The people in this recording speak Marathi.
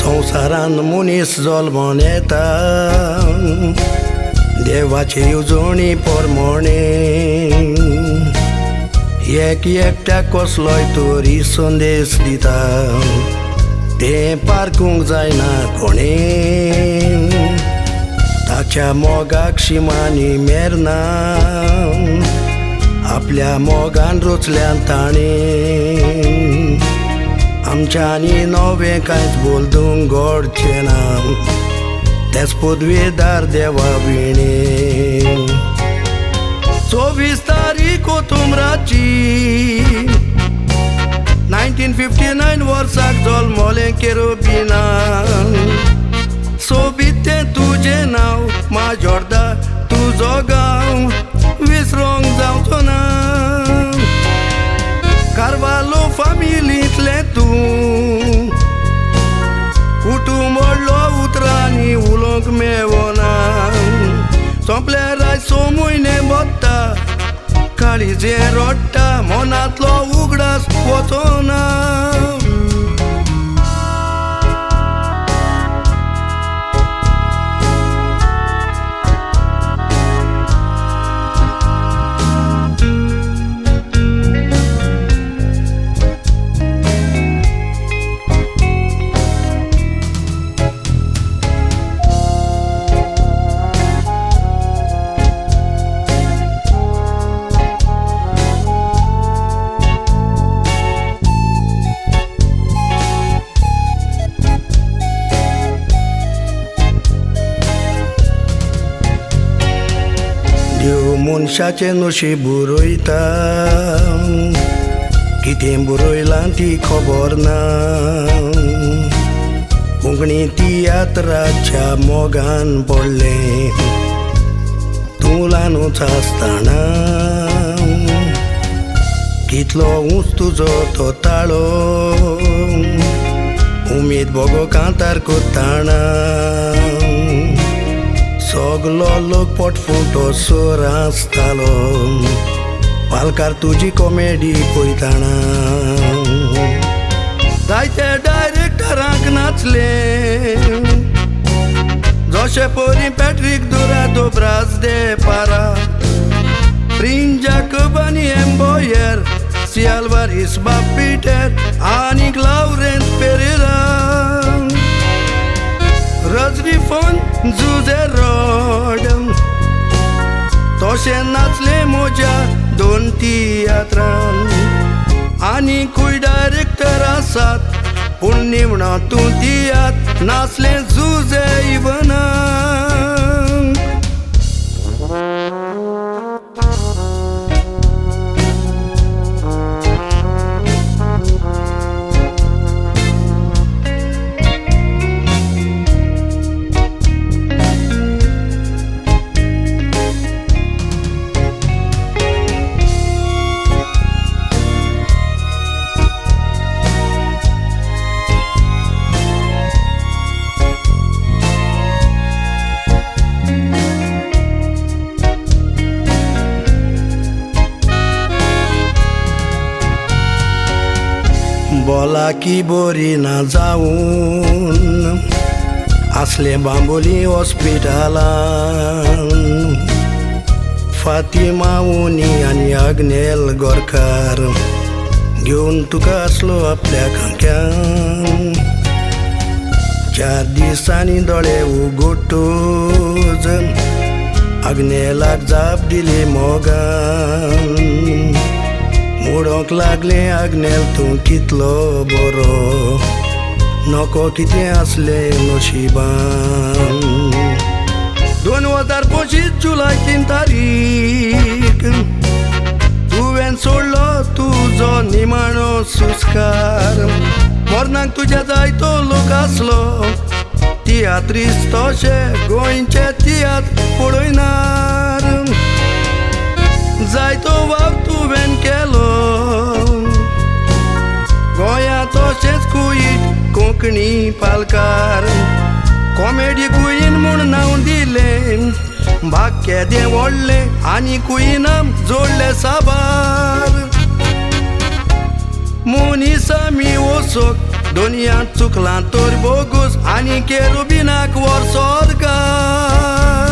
संवसारान मनीस जल्मोन येता देवाचे येवजणी पोरमोणे एक एकट्याक कसलोय तरी संदेश दिता तें पारखूंक जायना कोणें ताच्या मोगाक शिमांनी मेरना आपल्या मोगान रुचल्यान ताणें आमच्यांनी नवें कांयच बोलदूंक घडचें ना तेच पदवेदार देवा विणे 24 तारीख ऑक्टोबराची 1959 वर्साक जल्मलें केरोबिनान सोबीत तें तुजें नांव माजोर्दा तुजो गांव विसरोंक जावचो ना कार्वालो फामिलींतलें तूं कुटुंब व्हडलो उतरांनी उलोवंक मेळना सोंपल्यार आयज 6 म्हयने बसता काळीजें रडटा मनांतलो उगडास वचोना देव मनशाचें नशीब बरयता कितें बरयलां ती खबर ना कोंकणी तियात्राच्या मोगान पडलें तूं ल्हानूच आसतना कितलो उंच तुजो तो ताळो उमेद बगो कांतार कोत्ताना सगलो लोक पोटफुटो सोर आसतालो पालकार तुजी कॉमेडी पळयताना जायते डायरेक्टरांक नाचले जशे परी पॅट्रिक दुरादो ब्रास दे पारा प्रिन्स जाकोब आनी एम्बॉयर सी आल्वारीस बाप पिटर आनी लावरेंस पेरेरा रजनी फोन जुझे रोड तशें नाचले म्हज्या 2 तियात्रांत आनीकूय डायरेक्टर आसात पूण निमणो तूं तियात्र नाचलें जुझे इवनाक बोला की बरी ना जाऊन असले बांबोली हॉस्पिटलान फातिमा उनी आनी अग्नेल गोरकार घेवन तुका आसलो आपल्या खांक्यान 4 दिसांनी दोळे उगडटूच अग्नेलाक जाप दिली मोगान मोडोंक लागलें अग्नेल तूं कितलो बरो नको कितें आसलें नशिबान 2025 जुलय 3 तारीख तुवें तुवें सोडलो तुजो निमाणो सुस्कार मोरणाक तुज्या जायतो लोक आसलो तियात्रीस तोशे गोंयचे तियात्र पळयनार जायतो वाव तुवें केलो गोंया तशेंच कुयीट कोंकणी पालकार कॉमेडी कुईन म्हूण नांव दिलें भाग्य दें व्हडलें आनी कुईनाम जोडले साबार मुनीसामी वसोक दोनयां चुकलां तर बोगूस आनी केरुबिनाक वर सरकार